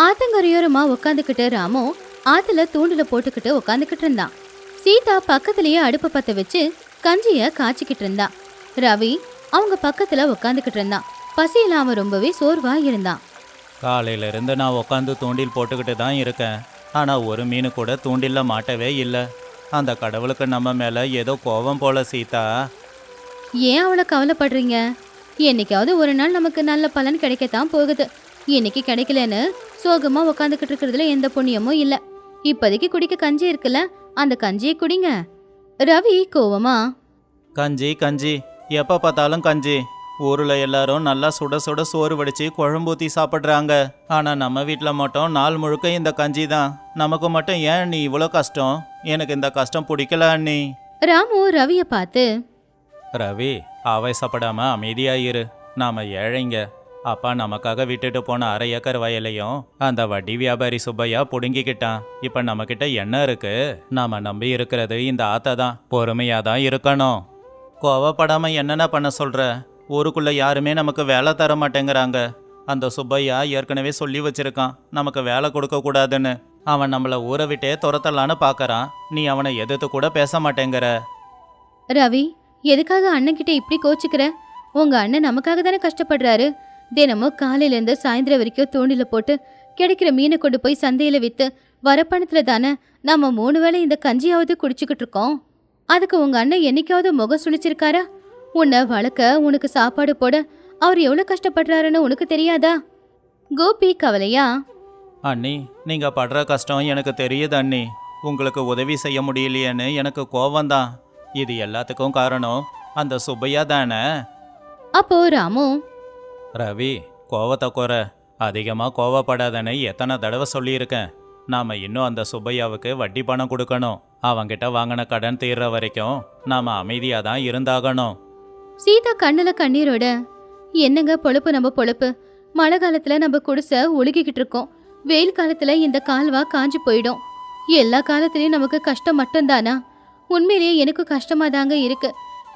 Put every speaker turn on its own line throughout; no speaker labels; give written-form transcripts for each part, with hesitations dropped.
ஆத்தங்கரையோரமா உட்காந்துக்கிட்டு ராமு ஆத்துல தூண்டுல போட்டுக்கிட்டு உட்காந்துக்கிட்டு இருந்தான். சீதா பக்கத்திலேயே அடுப்பு பத்த வச்சு கஞ்சிய காய்ச்சிக்கிட்டு இருந்தான். ரவி அவங்க பக்கத்துல உட்காந்துக்கிட்டு இருந்தான். பசியில அவன் ரொம்பவே சோர்வா இருந்தான்.
காலையில இருந்து நான் உட்காந்து தூண்டில் போட்டுக்கிட்டு தான் இருக்கேன். ஆனால் ஒரு மீன் கூட தூண்டில்ல மாட்டவே இல்லை. அந்த கடவுளுக்கு நம்ம மேலே ஏதோ கோபம் போல சீதா.
ஏன் அவளை கவலைப்படுறீங்க? என்னைக்காவது ஒரு நாள் நமக்கு நல்ல பலன் கிடைக்கத்தான் போகுது. இன்னைக்கு கிடைக்கலன்னு சோகமா உட்காந்துக்கிட்டு இருக்கிறதுல எந்த புண்ணியமும் இல்ல. இப்போதைக்கு குடிக்க கஞ்சி இருக்குல்ல, அந்த கஞ்சியை குடிங்க. ரவி கோவமா,
கஞ்சி கஞ்சி எப்போ பார்த்தாலும் கஞ்சி. ஊரில் எல்லாரும் நல்லா சுட சுட சோறு வடித்து குழம்பூத்தி சாப்பிட்றாங்க. ஆனால் நம்ம வீட்டில் மட்டும் நாள் முழுக்க இந்த கஞ்சி தான். நமக்கு மட்டும் ஏன் நீ இவ்வளோ கஷ்டம்? எனக்கு இந்த கஷ்டம் பிடிக்கல அண்ணி.
ராமு ரவிய பார்த்து,
ரவி, ஆவேசப்படாம அமைதியாயிரு. நாம ஏழைங்க. அப்பா நமக்காக விட்டுட்டு போன 1/2 ஏக்கர் வயலையும் அந்த வட்டி வியாபாரி சுப்பையா புடுங்கிக்கிட்டான். இப்ப நம்ம கிட்ட என்ன இருக்கு? நாம நம்பி இருக்கிறது இந்த ஆத்தை தான். பொறுமையா தான் இருக்கணும். கோவப்படாம என்னென்ன பண்ண சொல்ற? ஊருக்குள்ள யாருமே நமக்கு வேலை தர மாட்டேங்கிறாங்க. அந்த சுப்பையா ஏற்கனவே சொல்லி வச்சிருக்கான் நமக்கு வேலை கொடுக்க கூடாதுன்னு. அவன் நம்மள ஊரை விட்டே துரத்தலான்னு பாக்கறான். நீ அவனை எதிர்த்து கூட பேச மாட்டேங்கிற.
ரவி எதுக்காக அண்ணன் கிட்ட இப்படி கோச்சுக்கிற? உங்க அண்ணன் நமக்காக தானே கஷ்டப்படுறாரு. தினமும் காலையில இருந்து சாயந்தரம் வரைக்கும் தூண்டில போட்டு கிடைக்கிற மீனை கொண்டு போய் சந்தையில வித்து வர பணத்துல தானே நம்ம 3 வேளை இந்த கஞ்சியாவது குடிச்சுக்கிட்டு இருக்கோம். அதுக்கு உங்க அண்ணன் என்னைக்காவது முகம் சுழிச்சிருக்காரா? உன்னை வளர்க்க, உனக்கு சாப்பாடு போட அவர் எவ்வளவு கஷ்டப்படுறாருன்னு உனக்கு தெரியாதா? கோபி கவலையா,
அண்ணி, நீங்க படுற கஷ்டம் எனக்கு தெரியுது அண்ணி. உங்களுக்கு உதவி செய்ய முடியலையேன்னு எனக்கு கோவம்தான். இது எல்லாத்துக்கும் காரணம் அந்த சுப்பையா தானே.
அப்போ ராமு,
ரவி, கோவத்தை குறை. அதிகமாக கோவப்படாதன்னு எத்தனை தடவை சொல்லியிருக்கேன். நாம் இன்னும் அந்த சுப்பையாவுக்கு வட்டி பணம் கொடுக்கணும். அவங்கிட்ட வாங்கின கடன் தீர்ற வரைக்கும் நாம் அமைதியாக தான் இருந்தாகணும்.
சீதா கண்ணுல கண்ணீரோட, என்னங்க பொழப்பு நம்ம பொழப்பு. மழை காலத்துல நம்ம குடிசை ஒழுகிக்கிட்டு இருக்கோம். வெயில் காலத்துல இந்த கால்வா காஞ்சு போயிடும். எல்லா காலத்துலயும் நமக்கு கஷ்டம் மட்டும்தானா? உண்மையிலேயே எனக்கு கஷ்டமா தாங்க இருக்கு.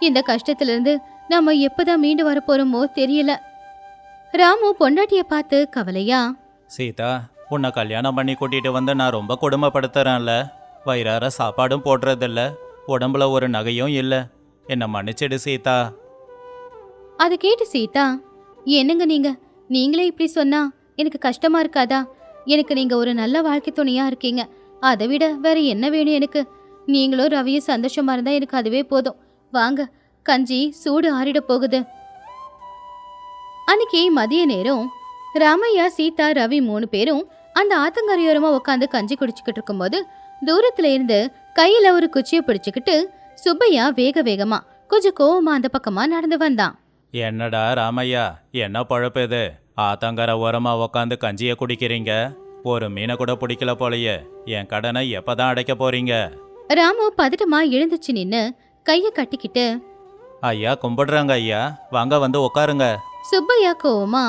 இந்த கஷ்டத்துல இருந்து நம்ம எப்பதான் மீண்டு வர போறோமோ தெரியல. ராமு பொண்டாட்டிய பார்த்து கவலையா,
சீதா, உன்னை கல்யாணம் பண்ணி கூட்டிகிட்டு வந்து நான் ரொம்ப கொடுமைப்படுத்துறேன்ல. வயிறார சாப்பாடும் போடுறதில்ல, உடம்புல ஒரு நகையும் இல்லை. என்னை மன்னிச்சிடு சீதா.
அதை கேட்டு சீதா, என்னங்க நீங்களே இப்படி சொன்னா எனக்கு கஷ்டமா இருக்காதா? எனக்கு நீங்க ஒரு நல்ல வாழ்க்கை துணையா இருக்கீங்க. அதை விட வேற என்ன வேணும் எனக்கு? நீங்களும் ரவியும் சந்தோஷமா இருந்தா எனக்கு அதுவே போதும். வாங்க, கஞ்சி சூடு ஆறிட போகுது. அன்னைக்கு மதிய நேரம் ராமையா, சீதா, ரவி 3 பேரும் அந்த ஆத்தங்கரையோரமா உட்காந்து கஞ்சி குடிச்சுக்கிட்டு இருக்கும்போது தூரத்துல இருந்து கையில ஒரு குச்சியை பிடிச்சுக்கிட்டு சுப்பையா வேக வேகமா கொஞ்சம் கோவமா அந்த பக்கமா நடந்து வந்தான்.
என்னடா ராமையா, என்ன பழப்பு இது? ஆத்தங்கரை ஓரமாக உக்காந்து கஞ்சியை குடிக்கிறீங்க. ஒரு மீனை கூட பிடிக்கல போலையே. என் கடனை எப்பதான் அடைக்க போறீங்க?
ராமு பதட்டமா எழுந்துச்சு நின்னு கைய கட்டிக்கிட்டு,
ஐயா கும்பிடுறாங்க ஐயா, வாங்க வந்து உட்காருங்க.
சுப்பையா கோவமா,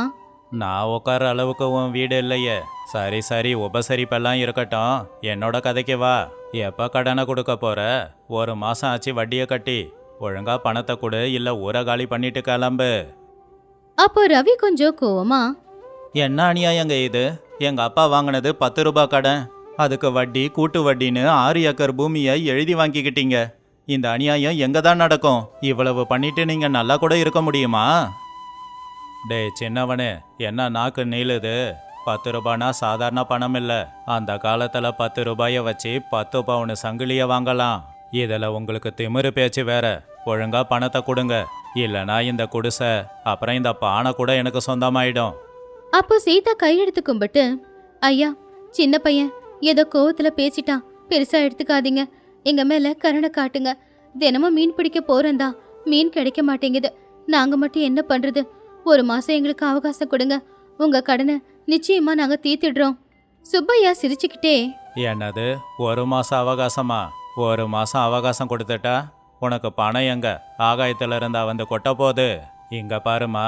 நான் உட்கார அளவுக்கு உன் வீடு இல்லையே. சரி சரி, உபசரிப்பெல்லாம் இருக்கட்டும், என்னோட கதைக்கு வா. எப்போ கடனை கொடுக்க போற? 1 மாதம் ஆச்சு வட்டியை கட்டி. ஒழுங்கா பணத்தை கொடு, இல்லை ஊரை காலி பண்ணிட்டு கிளம்பு.
அப்போ ரவி கொஞ்சம் கோவமா,
என்ன அநியாயங்க இது? எங்கள் அப்பா வாங்கினது 10 ரூபாய் கடன். அதுக்கு வட்டி கூட்டு வட்டின்னு 6 ஏக்கர் பூமியை எழுதி வாங்கிக்கிட்டீங்க. இந்த அநியாயம் எங்கே தான் நடக்கும்? இவ்வளவு பண்ணிட்டு நீங்கள் நல்லா கூட இருக்க முடியுமா? டே சின்னவனே, என்ன நாக்கு நீளுது? 10 ரூபானா சாதாரண பணம் இல்லை. அந்த காலத்தில் 10 ரூபாயை வச்சு 10 பவுன் சங்கிலியை வாங்கலாம். இதில் உங்களுக்கு திமிரு பேச்சு வேற. ஒழுங்கா பணத்தை கொடுங்க, இல்லைனா இந்த குடிசை அப்புறம் இந்த பானை கூட எனக்கு சொந்தமாயிடும்.
அப்போ சீதா கையெடுத்து கும்பிட்டு, ஐயா, சின்ன பையன் ஏதோ கோவத்துல பேசிட்டான், பெருசா எடுத்துக்காதீங்க. எங்க மேல கருணை காட்டுங்க. தினமும் மீன் பிடிக்க போறேன்டா, மீன் கிடைக்க மாட்டேங்குது. நாங்க மட்டும் என்ன பண்றது? 1 மாசம் எங்களுக்கு அவகாசம் கொடுங்க. உங்க கடனை நிச்சயமா நாங்க தீர்த்திடுறோம். சுப்பையா சிரிச்சுக்கிட்டே,
என்னது 1 மாதம் அவகாசமா? 1 மாதம் அவகாசம் கொடுத்துட்டா உனக்கு பணம் எங்க ஆகாயத்தில் இருந்தா வந்து கொட்ட போகுது? இங்க பாருமா,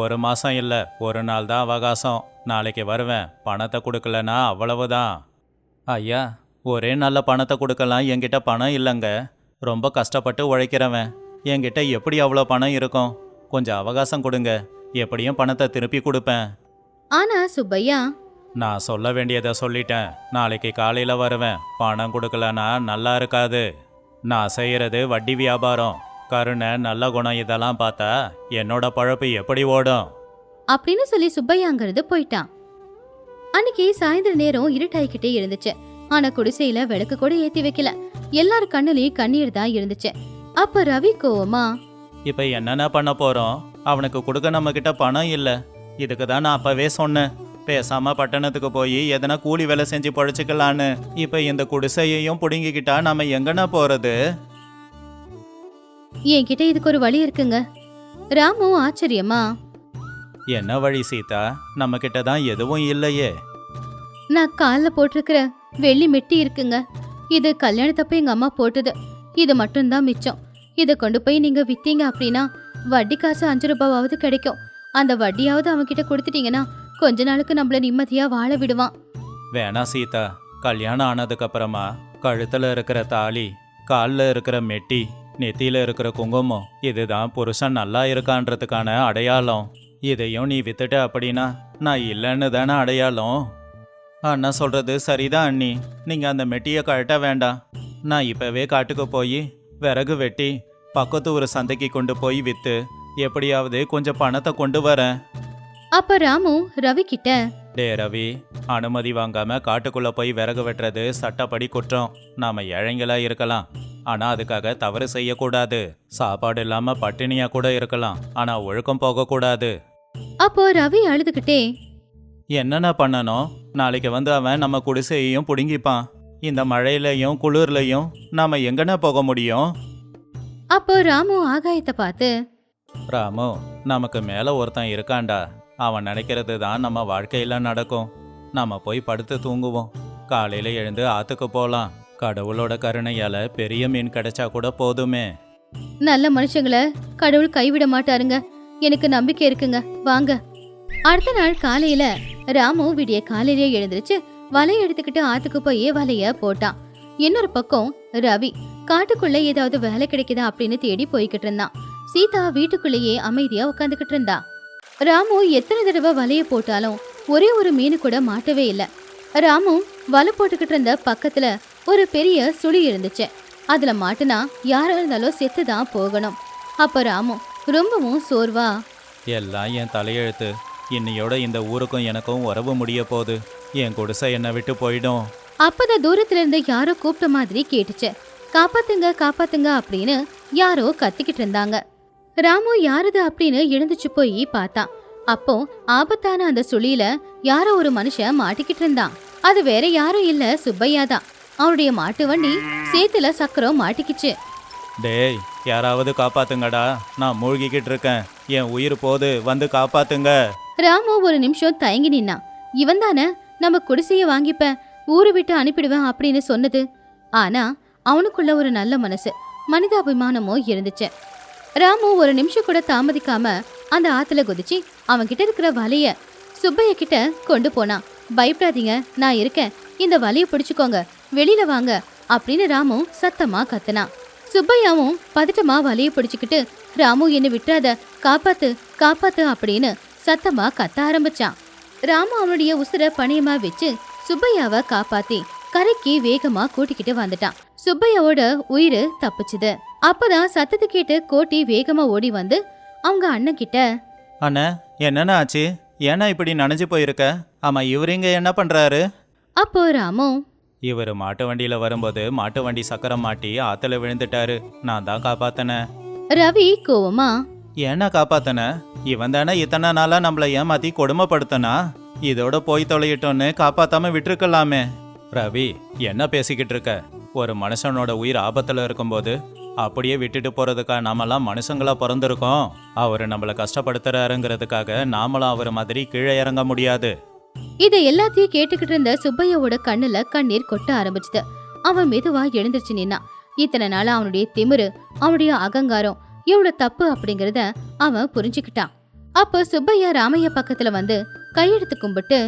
1 மாதம் இல்லை, 1 நாள் தான் அவகாசம். நாளைக்கு வருவேன். பணத்தை கொடுக்கலனா அவ்வளவுதான். ஐயா, ஒரே நல்ல பணத்தை கொடுக்கலாம். என்கிட்ட பணம் இல்லைங்க. ரொம்ப கஷ்டப்பட்டு உழைக்கிறவன். என்கிட்ட எப்படி அவ்வளோ பணம் இருக்கும்? கொஞ்சம் அவகாசம் கொடுங்க, எப்படியும் பணத்தை திருப்பி கொடுப்பேன்.
ஆனா சுப்பையா,
நான் சொல்ல வேண்டியதை சொல்லிட்டேன். நாளைக்கு காலையில் வருவேன். பணம் கொடுக்கலனா நல்லா இருக்காது. நான் செய்கிறது வட்டி வியாபாரம். கருணை, நல்ல குணம் இதெல்லாம் பார்த்தா என்னோட பழப்பு எப்படி ஓடும்?
அப்படின்னு சொல்லி சுப்பையா அங்கிருந்து போயிட்டான். அன்னைக்கு சாயந்தர நேரம் இருட்டாயிக்கிட்டே இருந்துச்சு. ஆனா குடிசையில விளக்கு கூட ஏத்தி வைக்கல. எல்லார் கண்ணுலயும் கண்ணீர் தான் இருந்துச்சு. அப்ப ரவி கோவமா,
இப்போ என்னென்ன பண்ண போகிறோம்? அவனுக்கு கொடுக்க நம்மக்கிட்ட பணம் இல்லை. இதுக்கு தான் நான் அப்போவே சொன்னேன், பேசாம பட்டணத்துக்கு போய் எதனா கூலி வேலை செஞ்சு பழச்சிக்கலான்னு. இப்போ இந்த குடிசையையும் பிடுங்கிக்கிட்டா நம்ம எங்கன்னா போகிறது?
என்கிட்ட இதுக்கு ஒரு வழி இருக்குங்க. ராமு ஆச்சரியமா,
என்ன வழி சீதா? நம்ம கிட்ட தான் எதுவும் இல்லையே.
நான் கால்ல போட்டிருக்கிற வெள்ளி மெட்டி இருக்குங்க. இது கல்யாணத்தப்ப எங்க அம்மா போட்டது. இது மட்டும்தான் மிச்சம். இதை கொண்டு போய் நீங்க வித்தீங்க அப்படின்னா வட்டி காசு 5 ரூபாவது கிடைக்கும். அந்த வட்டியாவது அவன்கிட்ட கொடுத்துட்டீங்கன்னா கொஞ்ச நாளுக்கு நம்மள நிம்மதியா வாழ விடுவான்.
வேணாம் சீதா, கல்யாணம் ஆனதுக்கு அப்புறமா கழுத்துல இருக்கிற தாலி, காலில் இருக்கிற மெட்டி, நெத்தியில இருக்கிற குங்குமம், இதுதான் புருஷன் நல்லா இருக்கான்றதுக்கான அடையாளம். இதையும் நீ வித்துட்ட அப்படின்னா நான் இல்லைன்னு தானே அடையாளம். அண்ணா சொல்றது சரிதான் அண்ணி. நீங்க அந்த மெட்டியை கழட்ட வேண்டாம். நான் இப்பவே காட்டுக்கு போய் விறகு வெட்டி பக்கத்து ஒரு சந்தைக்கு கொண்டு போய் வித்து எப்படியாவது கொஞ்சம் பணத்தை கொண்டு வரேன்.
அப்ப ராமு ரவி கிட்ட,
டே ரவி, அனுமதி வாங்காம காட்டுக்குள்ள போய் விறகு வெட்டுறது சட்டப்படி குற்றம். நாம ஏழைங்களா இருக்கலாம், ஆனா அதுக்காக தவறு செய்யக்கூடாது. சாப்பாடு இல்லாம பட்டினியா கூட இருக்கலாம், ஆனா ஒழுக்கம் போகக்கூடாது.
அப்போ ரவி அழுதுகிட்டே,
என்னென்ன பண்ணணும்? நாளைக்கு வந்து அவன் நம்ம குடிசையையும் பிடுங்கிப்பான். இந்த மழையிலையும் குளிர்லையும் நாம எங்கன போக முடியும்?
அப்போ ராமு ஆகாயத்தை பார்த்து,
ராமு, நமக்கு மேல ஒருத்தன் இருக்காண்டா. அவன் நினைக்கிறது தான் நம்ம வாழ்க்கையில நடக்கும். நாம போய் படுத்து தூங்குவோம். காலையில எழுந்து ஆத்துக்கு போலாம். கடவுளோட கருணையால பெரிய மீன் கிடைச்சா கூட போதுமே.
நல்ல மனுஷங்களை கடவுள் கைவிட மாட்டாருங்க. எனக்கு நம்பிக்கை இருக்குங்க, வாங்க. அடுத்த நாள் காலையில ராமு விடிய காலையிலே எழுந்திருச்சு வலைய எடுத்துக்கிட்டு ஆத்துக்கு போய் வலைய போட்டான். இன்னொரு பக்கம் ரவி காட்டுக்குள்ள ஏதாவது வேலை கிடைக்குதா அப்படின்னு தேடி போய்கிட்டு இருந்தான். சீதா வீட்டுக்குள்ளேயே அமைதியா உட்காந்துக்கிட்டு இருந்தா. ராமு எத்தனை தடவை வலைய போட்டாலும் ஒரே ஒரு மீன் கூட மாட்டவே இல்லை. ராமு வலை போட்டுக்கிட்டு இருந்த பக்கத்துல ஒரு பெரிய சுழி இருந்துச்சு. அதுல மாட்டுனா யாரா இருந்தாலும் செத்துதான் போகணும். அப்ப ராமு ரொம்பவும் சோர்வா,
எல்லாம் என் தலையெழுத்து. இன்னையோட இந்த ஊருக்கும் எனக்கும் உறவு முடிய போகுது. என் குடிசை என்னை விட்டு போயிடும்.
அப்பதான் தூரத்துல இருந்து யாரோ கூப்பிட்ட மாதிரி கேட்டுச்சு. காப்பாத்துங்க காப்பாத்துங்க அப்படின்னு யாரோ கத்திக்கிட்டு இருந்தாங்க. ராமு யாருது அப்படின்னு எழுந்துச்சு போய் பார்த்தான். அப்போ ஆபத்தான அந்த சுழியில யாரோ ஒரு மனுஷன் மாட்டிக்கிட்டு இருந்தான். அது வேற யாரும் இல்ல, சுப்பையா தான். அவனுடைய மாட்டு வண்டி சேத்துல சக்கரம் மாட்டிக்கிச்சு.
டேய், யாராவது காப்பாத்துங்கடா, நான் மூழ்கிக்கிட்டு இருக்கேன். என் உயிர் போது, வந்து காப்பாத்துங்க.
ராமு ஒரு நிமிஷம் தயங்கி நின்னான். இவன் தானே நம்ம குடிசைய வாங்கிப்பேன், ஊரு விட்டு அனுப்பிடுவேன் அப்படின்னு சொன்னது. ஆனா அவனுக்குள்ள ஒரு நல்ல மனசு, மனிதாபிமானமும் இருந்துச்சு. ராமு ஒரு நிமிஷம் கூட தாமதிக்காம அந்த ஆத்துல குதிச்சு அவன்கிட்ட இருக்கிற வலைய சுப்பைய கிட்ட கொண்டு போனான். பயப்படாதீங்க, நான் இருக்கேன், இந்த வலைய பிடிச்சுக்கோங்க, வெளியில வாங்க அப்படின்னு ராமு சத்தமா கத்துனான். சுப்பையாவும் பதட்டமா வலைய பிடிச்சுக்கிட்டு, ராமு என்ன விட்டுறாத, காப்பாத்து காப்பாத்து அப்படின்னு சத்தமா கத்த ஆரம்பிச்சான். ராமு அவனுடைய உசுர பணியமா வச்சு சுப்பையாவை காப்பாத்தி கரைக்கு வேகமா கூட்டிக்கிட்டு வந்துட்டான். சுப்பையாவோட உயிர் தப்பிச்சுது. அப்பதான் சத்தத்தை கேட்டு கோட்டி வேகமா ஓடி வந்து அவங்க அண்ணன் கிட்ட,
அண்ணா, என்னென்ன ஆச்சு? ஏன்னா இப்படி நனைஞ்சு போயிருக்க? ஆமா, இவருங்க என்ன பண்றாரு?
அப்போ ராமு,
இவர் மாட்டு வண்டியில வரும்போது மாட்டு வண்டி சக்கரம் மாட்டி ஆத்துல விழுந்துட்டாரு. நான் தான் காப்பாத்தினேன்.
ரவி கோவமா,
ஏன்னா காப்பாத்தின? இவன் தானே இத்தனை நாளா நம்மள ஏமாத்தி கொடுமைப்படுத்தனா? இதோட போய் தொலையிட்டோன்னு காப்பாத்தாம விட்டுருக்கலாமே. ரவி, என்ன பேசிக்கிட்டு இருக்க? ஒரு மனுஷனோட உயிர் ஆபத்துல இருக்கும்போது அப்படியே விட்டுட்டு போறதுக்கா நாமெல்லாம் மனுஷங்களா பிறந்திருக்கோம்? அவரு நம்மள கஷ்டப்படுத்துறாருங்கிறதுக்காக நாமளும் அவர் மாதிரி கீழே இறங்க முடியாது.
இதை எல்லாத்தையும் கேட்டுக்கிட்டு இருந்த சுப்பையாவோட கண்ணுல கண்ணீர் கொட்ட ஆரம்பிச்சுது. அவன் மெதுவா எழுந்திருச்சு நின்னான். இத்தனை நாளா அவனுடைய திமிரு, அவனுடைய அகங்காரம் எவ்வளவு தப்பு அப்படிங்கறத அவன் புரிஞ்சுக்கிட்டான். அப்போ சுப்பையா ராமையா பக்கத்துல வந்து கையெடுத்து கும்பிட்டு,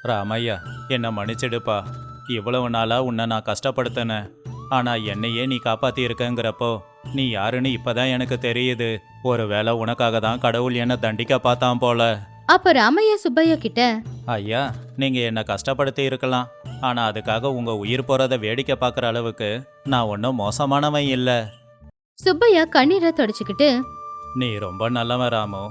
ராமையா, என்ன மன்னிச்சிடுப்பா. இவ்வளவு நாளா உன்னை நான் கஷ்டப்படுத்தினேன். ஆனா என்னையே நீ காப்பாத்தி இருக்கங்கிறப்போ நீ யாருன்னு இப்பதான் எனக்கு தெரியுது. ஒருவேளை உனக்காக தான் கடவுள் என்ன தண்டிக்க பார்த்தான் போல.
அப்ப ராமையா சுப்பையா கிட்ட,
ஐயா நீங்க என்ன கஷ்டப்படுத்தி இருக்கலாம், ஆனா அதுக்காக உங்க உயிர் போறத வேடிக்கை பார்க்குற அளவுக்கு நான் ஒன்றும் மோசமானவன் இல்லை.
சுப்பையா கண்ணீரை தொடச்சுக்கிட்டு,
நீ ரொம்ப நல்லவன் ராமு.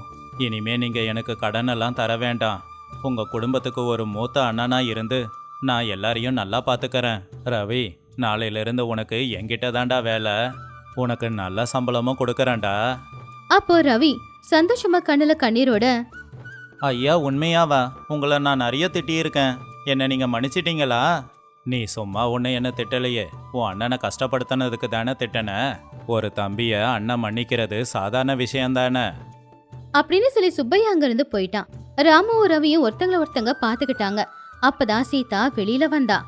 இனிமே நீங்க எனக்கு கடன் எல்லாம் தர வேண்டாம். உங்க குடும்பத்துக்கு ஒரு மூத்த அண்ணனா இருந்து நான் எல்லாரையும் நல்லா பாத்துக்கறேன். ரவி, நாளையிலிருந்து உனக்கு என்கிட்ட தாண்டா வேலை. உனக்கு நல்ல சம்பளமும் கொடுக்கறேன்டா.
அப்போ ரவி சந்தோஷமா கண்ணுல கண்ணீரோட,
ஐயா உண்மையாவா? உங்களை நான் நிறைய திட்டியிருக்கேன். என்ன நீங்க மன்னிச்சிட்டீங்களா? நீ சும்மா உன்னை என்ன திட்டலையே, உன் அண்ணனை கஷ்டப்படுத்தினதுக்கு தானே திட்டன. ஒரு தம்பிய அண்ணன் மன்னிக்கிறது சாதாரண விஷயம்தானே.
அப்படின்னு சொல்லி சுப்பையா அங்கிருந்து போயிட்டான். ராமுவும் ரவியும் ஒருத்தங்க பாத்துக்கிட்டாங்க. அப்பதான் சீதா வெளியில வந்தா.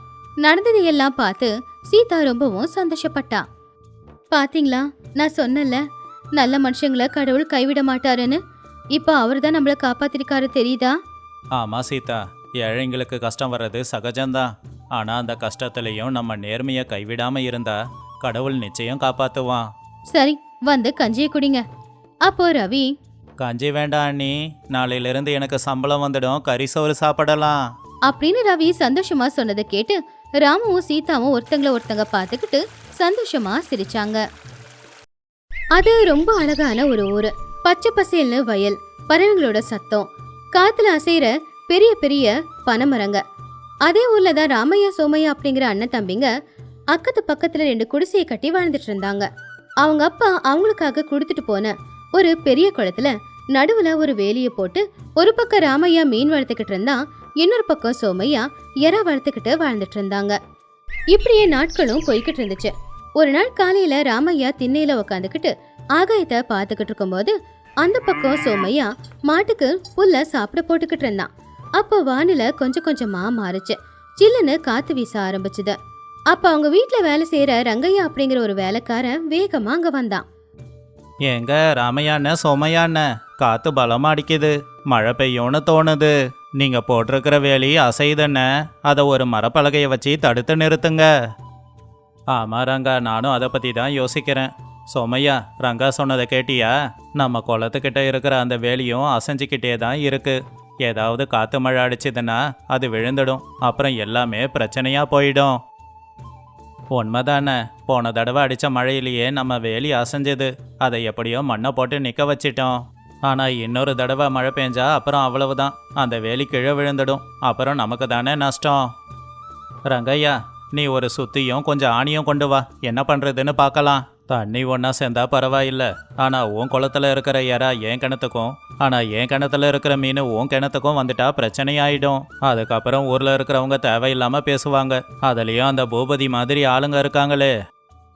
நடந்ததை எல்லாம் பார்த்து சீதா ரொம்பவும் சந்தோஷப்பட்டா. பாத்தீங்களா, நான் சொன்னல நல்ல மனுஷங்களை கடவுள் கைவிட மாட்டாருன்னு. இப்ப அவர்தான் நம்மள காப்பாத்திருக்காரு, தெரியுதா?
ஆமா சீதா, ஏழைங்களுக்கு கஷ்டம் வர்றது சகஜம்தான். ஆனா அந்த கஷ்டத்துலயும் நம்ம நேர்மையை கைவிடாம இருந்தா கடவுள் நிச்சயம் காப்பாத்துவான்.
சரி, வந்து கஞ்சியை குடிங்க. அப்போ ரவி,
கஞ்சி வேண்டாம் அண்ணி, நாளையிலிருந்து எனக்கு சம்பளம் வந்துடும், கறி சோறு சாப்பிடலாம்.
அப்படின்னு ரவி சந்தோஷமா சொன்னதை கேட்டு ராமுவும் சீதாவும் ஒருத்தங்க பார்த்துக்கிட்டு சந்தோஷமா சிரிச்சாங்க. அது ரொம்ப அழகான ஒரு ஊரு. பச்சை பசேல்னு வயல், பறவைங்களோட சத்தம், காத்துல அசைற பெரிய பெரிய பனைமரங்க. அதே ஊர்ல தான் ராமையா சோமையா அப்படிங்கிற அண்ணன் தம்பிங்க அக்கத்து பக்கத்துல 2 குடிசையை கட்டி வாழ்ந்துட்டு இருந்தாங்க. அவங்க அப்பா அவங்களுக்காக கொடுத்துட்டு போன ஒரு பெரிய குளத்துல நடுவுல ஒரு வேலியை போட்டு ஒரு பக்கம் ராமையா மீன் வளர்த்துக்கிட்டு இருந்தா, இன்னொரு பக்கம் சோமையா எறா வளர்த்துக்கிட்டு வாழ்ந்துட்டு இருந்தாங்க. இப்படியே நாட்களும் போய்கிட்டு இருந்துச்சு. ஒரு நாள் காலையில ராமையா திண்ணையில உக்காந்துக்கிட்டு ஆகாயத்தை பார்த்துக்கிட்டு இருக்கும்போது அந்த பக்கம் சோமையா மாட்டுக்கு புல்ல சாப்பிட போட்டுக்கிட்டு இருந்தான். அப்போ வானில கொஞ்சம் கொஞ்சமா மாறுச்சு. சில்லுன்னு காத்து வீச ஆரம்பிச்சுது. அப்ப அவங்க வீட்டுல வேலை செய்யற ரங்கையா அப்படிங்கிற ஒரு வேலைக்காரன் வேகமா அங்க வந்தான்.
ஏங்க ராமையாண்ண சோமையாண்ண, காத்து பலமா அடிக்குது, மழை பெய்யும்னு தோணுது. நீங்க போட்டிருக்கிற வேலி அசையுதுண்ண, அதை ஒரு மரப்பலகையை வச்சு தடுத்து நிறுத்துங்க. ஆமா ரங்கா, நானும் அதை பத்தி தான் யோசிக்கிறேன். சோமையா, ரங்கா சொன்னதை கேட்டியா? நம்ம குளத்துக்கிட்ட இருக்கிற அந்த வேலியும் அசைஞ்சிக்கிட்டே தான் இருக்கு. ஏதாவது காத்து மழை அடிச்சதுன்னா அது விழுந்துடும், அப்புறம் எல்லாமே பிரச்சனையா போயிடும். உண்மைதானே, போன தடவை அடித்த மழையிலேயே நம்ம வேலி அசைஞ்சது. அதை எப்படியோ மண்ணை போட்டு நிற்க வச்சிட்டோம். ஆனால் இன்னொரு தடவை மழை பெஞ்சா அப்புறம் அவ்வளவுதான், அந்த வேலி கீழே விழுந்துடும், அப்புறம் நமக்கு தானே நஷ்டம். ரங்கையா, நீ ஒரு சுத்தியும் கொஞ்சம் ஆணியும் கொண்டு வா, என்ன பண்ணுறதுன்னு பார்க்கலாம். தண்ணி ஒன்றா சேர்ந்தா பரவாயில்ல, ஆனால் உன் குளத்துல இருக்கிற எறா என் கிணத்துக்கும், ஆனால் என் கிணத்துல இருக்கிற மீன் உன் கிணத்துக்கும் வந்துட்டா பிரச்சனையாயிடும். அதுக்கப்புறம் ஊரில் இருக்கிறவங்க தேவையில்லாமல் பேசுவாங்க. அதுலேயும் அந்த பூபதி மாதிரி ஆளுங்க இருக்காங்களே.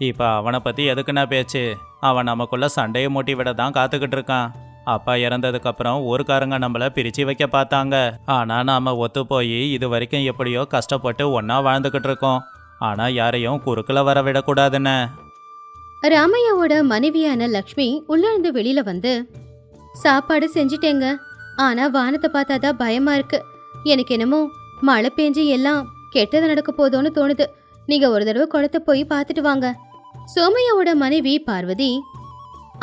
இப்போ அவனை பற்றி எதுக்குன்னா பேச்சு? அவன் நமக்குள்ள சண்டையை மூட்டி விட தான் காத்துக்கிட்டு இருக்கான். அப்பா இறந்ததுக்கப்புறம் ஊருக்காரங்க நம்மளை பிரித்து வைக்க பார்த்தாங்க. ஆனால் நாம் ஒத்து போய் இது வரைக்கும் எப்படியோ கஷ்டப்பட்டு ஒன்றா வாழ்ந்துக்கிட்டு இருக்கோம். ஆனால் யாரையும் குறுக்கில் வர விடக்கூடாதுன்னு.
ராமையாவோட மனைவியான லக்ஷ்மி உள்ள இருந்து வெளியில வந்து, சாப்பாடு செஞ்சிட்டேங்க, ஆனா வானத்தை பார்த்தாதான் பயமா இருக்கு. எனக்கு என்னமோ மழை பெஞ்சு எல்லாம் கெட்டது நடக்க போதோன்னு தோணுது. நீங்க ஒரு தடவை குளத்தை போய் பார்த்துட்டு வாங்க. சோமையாவோட மனைவி பார்வதி,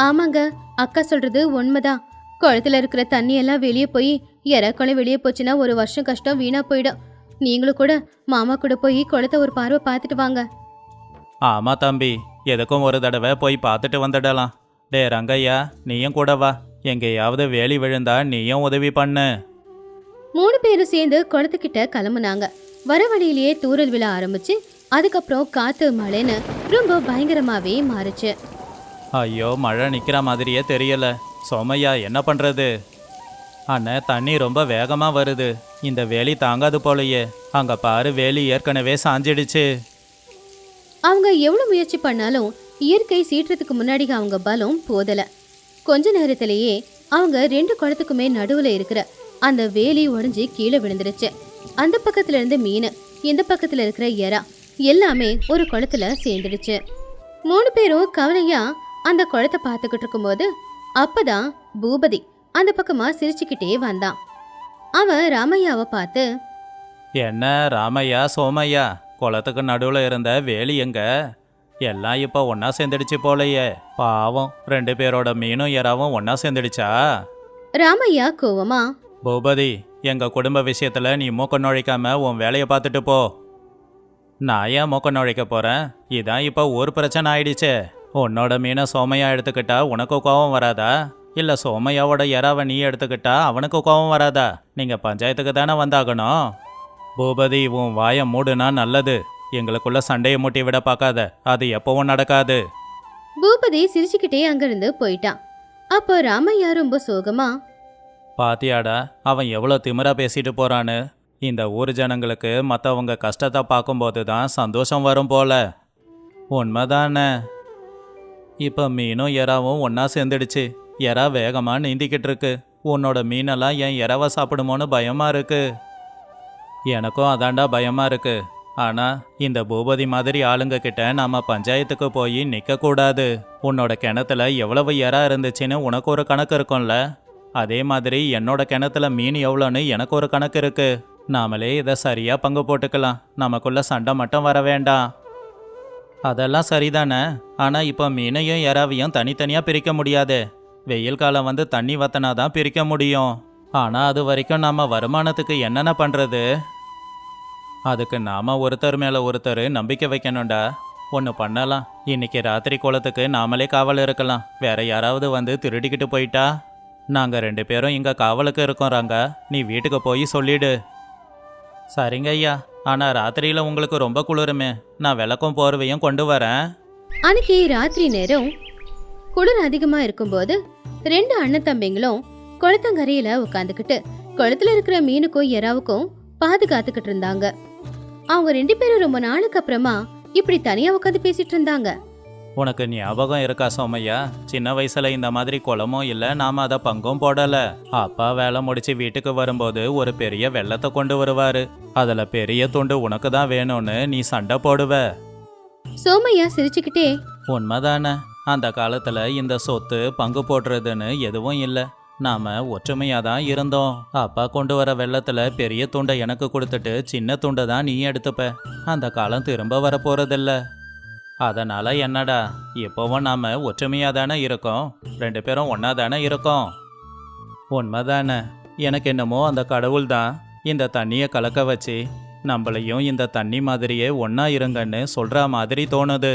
ஆமாங்க, அக்கா சொல்றது உண்மைதான். குளத்துல இருக்கிற தண்ணி எல்லாம் வெளியே போய் இறக்குளம் வெளியே போச்சுன்னா 1 வருஷம் கஷ்டம் வீணா போயிடும். நீங்களும் கூட மாமா கூட போய் குளத்தை ஒரு பார்வை பார்த்துட்டு வாங்க.
ஆமா தம்பி, எதுக்கும் ஒரு தடவை போய் பார்த்துட்டு வந்துடலாம். டே ரங்கையா, நீயும் கூட வா. எங்கேயாவது வேலி விழுந்தா நீயும் உதவி பண்ணு.
3 பேரும் சேர்ந்து குளத்துக்கிட்ட கிளம்புனாங்க. வர வழியிலேயே தூறல் விழ ஆரம்பிச்சு, அதுக்கப்புறம் காத்து மழைன்னு ரொம்ப பயங்கரமாவே மாறுச்சு.
ஐயோ, மழை நிற்கிற மாதிரியே தெரியல. சோமையா, என்ன பண்ணுறது? அண்ணன், தண்ணி ரொம்ப வேகமாக வருது. இந்த வேலி தாங்காது போலையே. அங்கே பாரு, வேலி ஏற்கனவே சாஞ்சிடுச்சு.
அவங்க எவ்வளவு முயற்சி பண்ணாலும் இயற்கை சீற்றத்துக்கு முன்னாடி அவங்க பலம் போதல. கொஞ்ச நேரத்திலேயே அவங்க 2 குளத்துக்குமே நடுவுல இருக்கிற அந்த வேலி உடைஞ்சு கீழே விழுந்துருச்சு. அந்த பக்கத்துல இருந்து மீன், இந்த பக்கத்துல இருக்கிற எறா எல்லாமே ஒரு குளத்துல சேர்ந்துடுச்சு. 3 பேரும் கவலையா அந்த குளத்தை பார்த்துக்கிட்டு இருக்கும்போது அப்பதான் பூபதி அந்த பக்கமா சிரிச்சுக்கிட்டே வந்தான். அவன் ராமையாவை பார்த்து,
என்ன ராமையா சோமையா, குளத்துக்கு நடுவில் இருந்த வேலி எங்க? எல்லாம் இப்போ ஒன்றா சேர்ந்துடுச்சு போலையே. பாவம், 2 பேரோட மீனும் எறாவும் ஒன்றா சேர்ந்துடுச்சா?
ராமையா கோவமா,
பூபதி, எங்க குடும்ப விஷயத்துல நீ மூக்க நுழைக்காம உன் வேலையை பார்த்துட்டு போ. நான் ஏன் மூக்க நுழைக்க போறேன்? இதான் இப்போ ஒரு பிரச்சனை ஆயிடுச்சே. உன்னோட மீனை சோமையா எடுத்துக்கிட்டா உனக்கு கோபம் வராதா? இல்ல சோமையாவோட எறாவை நீ எடுத்துக்கிட்டா அவனுக்கு கோபம் வராதா? நீங்க பஞ்சாயத்துக்கு தானே வந்தாகணும். பூபதி, உன் வாயை மூடுனா நல்லது. எங்களுக்குள்ள சண்டையை மூட்டி விட பார்க்காத, அது எப்பவும் நடக்காது.
பூபதி சிரிச்சுக்கிட்டே அங்கிருந்து போயிட்டான். அப்போ ராமையா ரொம்ப சோகமா,
பாத்தியாடா, அவன் எவ்வளோ திமிரா பேசிட்டு போறான்னு. இந்த ஊர் ஜனங்களுக்கு மற்றவங்க கஷ்டத்தை பார்க்கும்போது தான் சந்தோஷம் வரும் போல. உண்மைதானே? இப்போ மீனும் எறாவும் ஒன்றா சேர்ந்துடுச்சு. எறா வேகமாக நீந்திக்கிட்டு இருக்கு. உன்னோட மீனெல்லாம் என் எறாவை சாப்பிடுமோன்னு பயமாக இருக்கு. எனக்கும் அதாண்டா பயமாக இருக்கு. ஆனால் இந்த பூபதி மாதிரி ஆளுங்க கிட்ட நாம பஞ்சாயத்துக்கு போய் நிற்கக்கூடாது. உன்னோட கிணத்துல எவ்வளவு எறா இருந்துச்சுன்னு உனக்கு ஒரு கணக்கு இருக்கும்ல. அதே மாதிரி என்னோட கிணத்துல மீன் எவ்வளோன்னு எனக்கு ஒரு கணக்கு இருக்கு. நாமளே இதை சரியாக பங்கு போட்டுக்கலாம். நமக்குள்ள சண்டை மட்டும் வர வேண்டாம். அதெல்லாம் சரிதானே. ஆனால் இப்போ மீனையும் எறாவையும் தனித்தனியாக பிரிக்க முடியாது. வெயில் காலம் வந்து தண்ணி வத்தினாதான் பிரிக்க முடியும். ஆனால் அது வரைக்கும் நாம் வருமானத்துக்கு என்னென்ன பண்ணுறது? அதுக்கு நாம் ஒருத்தர் மேலே ஒருத்தர் நம்பிக்கை வைக்கணும்டா. ஒன்று பண்ணலாம். இன்னைக்கு ராத்திரி கோலத்துக்கு நாமளே காவல் இருக்கலாம். வேற யாராவது வந்து திருடிக்கிட்டு போயிட்டா நாங்கள் 2 பேரும் இங்கே காவலுக்கு இருக்கோம். ராங்க, நீ வீட்டுக்கு போய் சொல்லிடு. சரிங்க ஐயா. ஆனால் ராத்திரியில் உங்களுக்கு ரொம்ப குளிருமே. நான் விளக்கும் போர்வையும் கொண்டு வரேன்.
அன்னைக்கு ராத்திரி நேரம் குளிர் அதிகமா இருக்கும்போது 2 அண்ணன் தம்பிங்களும் குளத்தங்கரையில உட்காந்துக்கிட்டு குளத்துல இருக்கிற மீனுக்கும் எறாவுக்கும் பாதுகாத்துக்கிட்டு இருந்தாங்க. அவங்க 2 பேரும் ரொம்ப நாளுக்கு அப்புறமா இப்படி தனியா உட்காந்து பேசிட்டு இருந்தாங்க.
உனக்கு ஞாபகம் இருக்கா சோமையா? சின்ன வயசுல இந்த மாதிரி குளமும் இல்லை, நாம அதை பங்கும் போடல. அப்பா வேலை முடிச்சு வீட்டுக்கு வரும்போது ஒரு பெரிய வெள்ளத்தை கொண்டு வருவாரு. அதுல பெரிய துண்டு உனக்கு தான் வேணும்னு நீ சண்டை போடுவ.
சோமையா சிரிச்சுக்கிட்டே,
உண்மைதானே? அந்த காலத்துல இந்த சொத்து பங்கு போடுறதுன்னு எதுவும் இல்லை. நாம ஒற்றுமையா தான் இருந்தோம். அப்பா கொண்டு வர வெள்ளத்துல பெரிய துண்டை எனக்கு கொடுத்துட்டு சின்ன துண்டை தான் நீ எடுத்துப்ப. அந்த காலம் திரும்ப வர போறதில்ல. அதனால என்னடா, இப்போவும் நாம ஒற்றுமையா தானே இருக்கோம். 2 பேரும் ஒன்னா தானே இருக்கோம். உண்மைதானே? எனக்கு என்னமோ அந்த கடவுள் தான் இந்த தண்ணியை கலக்க வச்சு நம்மளையும் இந்த தண்ணி மாதிரியே ஒன்னா இருங்கன்னு சொல்ற மாதிரி தோணுது.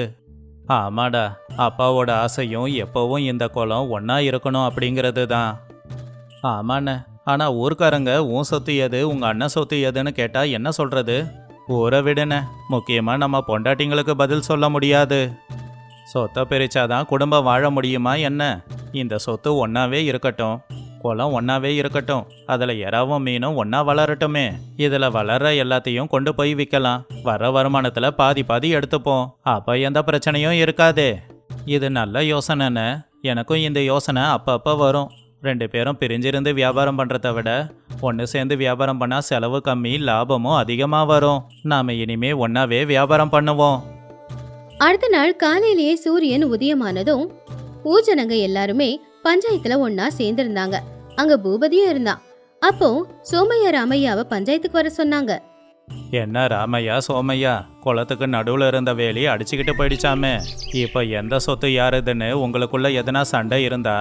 ஆமாடா, அப்பாவோட ஆசையும் எப்போவும் இந்த குளம் ஒன்னா இருக்கணும் அப்படிங்கிறது தான். ஆமாண்ணே. ஆனா ஊர்க்காரங்க உன் சொத்து எது, உங்க அண்ணன் சொத்து எதுன்னு கேட்டா என்ன சொல்றது? ஊரை விடுன. முக்கியமாக நம்ம பொண்டாட்டிங்களுக்கு பதில் சொல்ல முடியாது. சொத்தை பிரிச்சாதான் குடும்பம் வாழ முடியுமா என்ன? இந்த சொத்து ஒன்றாவே இருக்கட்டும், குளம் ஒன்றாவே இருக்கட்டும், அதில் எறாவும் மீனும் ஒன்றா வளரட்டுமே. இதில் வளர்ற எல்லாத்தையும் கொண்டு போய் விற்கலாம். வர வருமானத்தில் பாதி பாதி எடுத்துப்போம். அப்போ எந்த பிரச்சனையும் இருக்காதே. இது நல்ல யோசனைன்னு. எனக்கும் இந்த யோசனை அப்பப்போ வரும். 2 பேரும் பிரிஞ்சிருந்து வியாபாரம் பண்ணுறத விட ஒன்று சேர்ந்து வியாபாரம் பண்ணால் செலவு கம்மி, லாபமும் அதிகமாக வரும். நாம் இனிமே ஒன்றாவே வியாபாரம் பண்ணுவோம்.
அடுத்த நாள் காலையிலேயே சூரியன் உதயமானதும் ஊஜனங்க எல்லாருமே பஞ்சாயத்துல ஒன்னா சேர்ந்திருந்தாங்க. அங்க பூபதியும் இருந்தான். அப்போ சோமையா ராமையாவை பஞ்சாயத்துக்கு வர சொன்னாங்க.
என்ன ராமையா சோமையா, குளத்துக்கு நடுவில் இருந்த வேலி அடிச்சுக்கிட்டு போயிடுச்சாமே. இப்போ எந்த சொத்து யாருதுன்னு உங்களுக்குள்ள எதனா சண்டை இருந்தா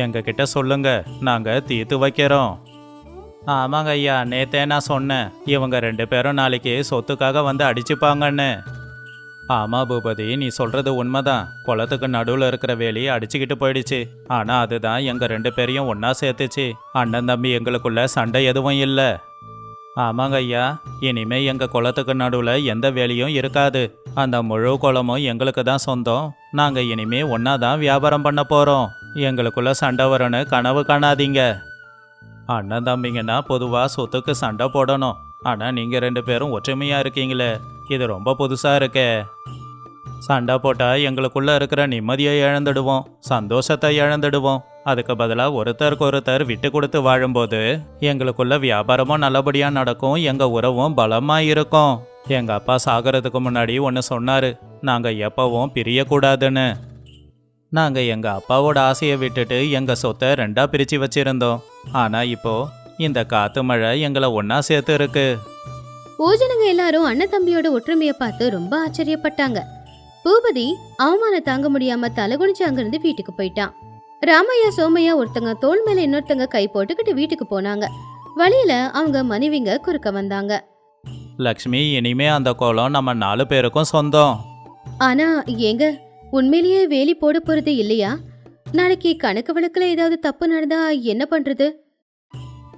எங்க கிட்ட சொல்லுங்க, நாங்கள் தீர்த்து வைக்கிறோம். ஆமாங்க ஐயா, நேத்தே நான் சொன்னேன் இவங்க 2 பேரும் நாளைக்கு சொத்துக்காக வந்து அடிச்சுப்பாங்கன்னு. ஆமா பூபதி, நீ சொல்றது உண்மைதான். குளத்துக்கு நடுவில் இருக்கிற வேலி அடிச்சுக்கிட்டு போயிடுச்சு. ஆனா அதுதான் எங்க 2 பேரையும் ஒன்னா சேர்த்துச்சு. அண்ணன் தம்பி எங்களுக்குள்ள சண்டை எதுவும் இல்லை. ஆமாங்க ஐயா, இனிமே எங்க குளத்துக்கு நடுவில் எந்த வேலையும் இருக்காது. அந்த முழு குளமும் எங்களுக்கு தான் சொந்தம். நாங்க இனிமே ஒன்னா தான் வியாபாரம் பண்ண போறோம். எங்களுக்குள்ள சண்டை வரும்னு கனவு காணாதீங்க. அண்ணன் தம்பிங்கன்னா பொதுவா சொத்துக்கு சண்டை போடணும். ஆனா நீங்க 2 பேரும் ஒற்றுமையா இருக்கீங்களே, இது ரொம்ப புதுசா இருக்கே. சண்டை போட்டா எங்களுக்குள்ள இருக்கிற நிம்மதியை இழந்துடுவோம், சந்தோஷத்தை இழந்துடுவோம். அதுக்கு பதிலாக ஒருத்தருக்கு ஒருத்தர் விட்டு கொடுத்து வாழும்போது எங்களுக்குள்ள வியாபாரமும் நல்லபடியாக நடக்கும், எங்கள் உறவும் பலமாக இருக்கும். எங்கள் அப்பா சாகிறதுக்கு முன்னாடி ஒன்று சொன்னார், நாங்கள் எப்பவும் பிரியக்கூடாதுன்னு. நாங்கள் எங்கள் அப்பாவோட ஆசையை விட்டுட்டு எங்கள் சொத்தை 2ஆ பிரித்து வச்சிருந்தோம். ஆனால் இப்போ இந்த காத்து மழை எங்களை ஒன்றா சேர்த்து இருக்கு.
ஊஜனங்க எல்லாரும் அண்ணன் தம்பியோட ஒற்றுமையை பார்த்து ரொம்ப ஆச்சரியப்பட்டாங்க. பூபதி அவமானம் தாங்க முடியாம தலைகுனிச்சு அங்கிருந்து வீட்டுக்கு போயிட்டான். ராமையா சோமையா ஒருத்தங்க தோள் மேல இன்னொருத்தங்க கை போட்டுக்கிட்டு வீட்டுக்கு போனாங்க. வழியில அவங்க மனைவிங்க குறுக்க வந்தாங்க.
லக்ஷ்மி, இனிமே அந்த கோலம் நம்ம 4 பேருக்கும் சொந்தம்.
ஆனா ஏங்க, உண்மையிலேயே வேலி போட போறது இல்லையா? நாளைக்கு கணக்கு வழக்குல ஏதாவது தப்பு நடந்தா என்ன பண்றது?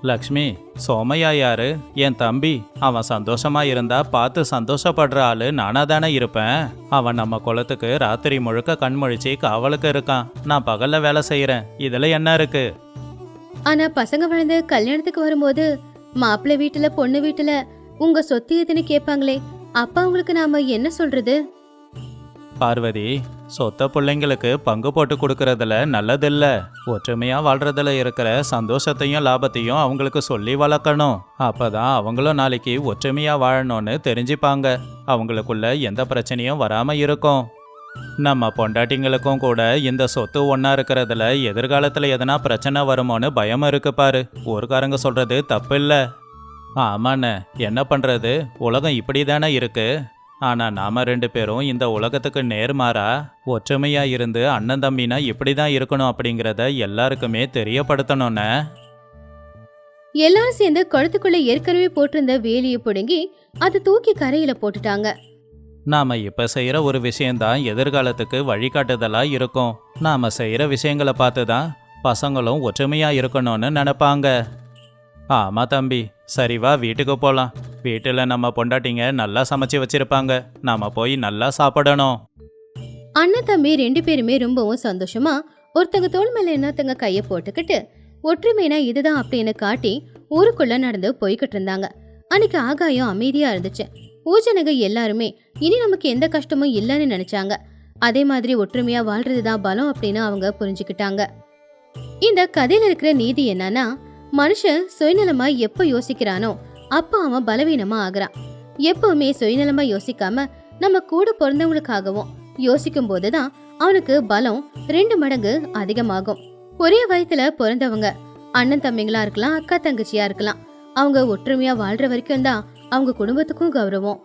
லக்ஷ்மி, சோமையா யாரு? என் தம்பி. அவன் சந்தோஷமா இருந்தா பார்த்து சந்தோஷப்படுற ஆளு நானா தானே இருப்பேன். அவன் நம்ம குலத்துக்கு ராத்திரி முழுக்க கண்முழிச்சு காவலுக்கு இருக்கான். நான் பகல்ல வேலை செய்யறேன். இதுல என்ன இருக்கு?
ஆனா பசங்க வளர்ந்து கல்யாணத்துக்கு வரும்போது மாப்பிள்ளை வீட்டுல பொண்ணு வீட்டுல உங்க சொத்து எதுன்னு கேட்பாங்களே, அப்ப அவங்களுக்கு நாம என்ன சொல்றது?
பார்வதி, சொத்த பிள்ளைங்களுக்கு பங்கு போட்டு கொடுக்கறதுல நல்லதில்ல. ஒற்றுமையா வாழ்றதுல இருக்கிற சந்தோஷத்தையும் லாபத்தையும் அவங்களுக்கு சொல்லி வளர்க்கணும். அப்பதான் அவங்களும் நாளைக்கு ஒற்றுமையா வாழணும்னு தெரிஞ்சுப்பாங்க. அவங்களுக்குள்ள எந்த பிரச்சனையும் வராம இருக்கும். நம்ம பொண்டாட்டிங்களுக்கும் கூட இந்த சொத்து ஒன்னா இருக்கிறதுல எதிர்காலத்துல எதனா பிரச்சனை வருமோன்னு பயம் இருக்கு பாரு. ஊர்க்காரங்க சொல்றது தப்பு இல்ல. ஆமாண்ணே, என்ன பண்றது, உலகம் இப்படி தானே இருக்கு. ஆனா நாம 2 பேரும் இந்த உலகத்துக்கு நேர்மாறா ஒற்றுமையா இருந்து அண்ணன் தம்பினா இப்படிதான் இருக்கணும் அப்படிங்கிறத எல்லாருக்குமே தெரியப்படுத்தணும்னு.
எல்லாரும் சேர்ந்து குளத்துக்குள்ள ஏற்கனவே போட்டிருந்த வேலியை பிடுங்கி அதை தூக்கி கரையில போட்டுட்டாங்க.
நாம இப்ப செய்யற ஒரு விஷயம்தான் எதிர்காலத்துக்கு வழிகாட்டுதலா இருக்கும். நாம செய்யற விஷயங்களை பார்த்துதான் பசங்களும் ஒற்றுமையா இருக்கணும்னு நினைப்பாங்க. ஆமா தம்பி, சரி வா வீட்டுக்கு போலாம். வீட்டுல நம்ம பொண்டாட்டிங்க நல்லா சமைச்சு வச்சிருப்பாங்க. நாம போய் நல்லா சாப்பிடணும்.
அண்ணன் தம்பி 2 பேருமே ரொம்பவும் சந்தோஷமா ஒருத்தங்க தோள் மேல இன்னொருத்தங்க கைய போட்டுக்கிட்டு ஒற்றுமைனா இதுதான் அப்படின்னு காட்டி ஊருக்குள்ள நடந்து போய்கிட்டு இருந்தாங்க. அன்னைக்கு ஆகாயம் அமைதியா இருந்துச்சு. ஊஜனங்க எல்லாருமே இனி நமக்கு எந்த கஷ்டமும் இல்லைன்னு நினைச்சாங்க. அதே மாதிரி ஒற்றுமையா வாழ்றதுதான் பலம் அப்படின்னு அவங்க புரிஞ்சுக்கிட்டாங்க. இந்த கதையில இருக்கிற நீதி என்னன்னா, மனுஷன் சுயநலமா எப்ப யோசிக்கிறானோ அப்ப அவன் பலவீனமா ஆகுறான். எப்பவுமே சுயநலமா யோசிக்காம நம்ம கூட பிறந்தவங்களுக்காகவும் யோசிக்கும் போதுதான் அவனுக்கு பலம் 2 மடங்கு அதிகமாகும். ஒரே வயத்துல பிறந்தவங்க அண்ணன் தம்பிங்களா இருக்கலாம், அக்கா தங்கச்சியா இருக்கலாம். அவங்க ஒற்றுமையா வாழ்ற வரைக்கும் தான் அவங்க குடும்பத்துக்கும் கௌரவம்.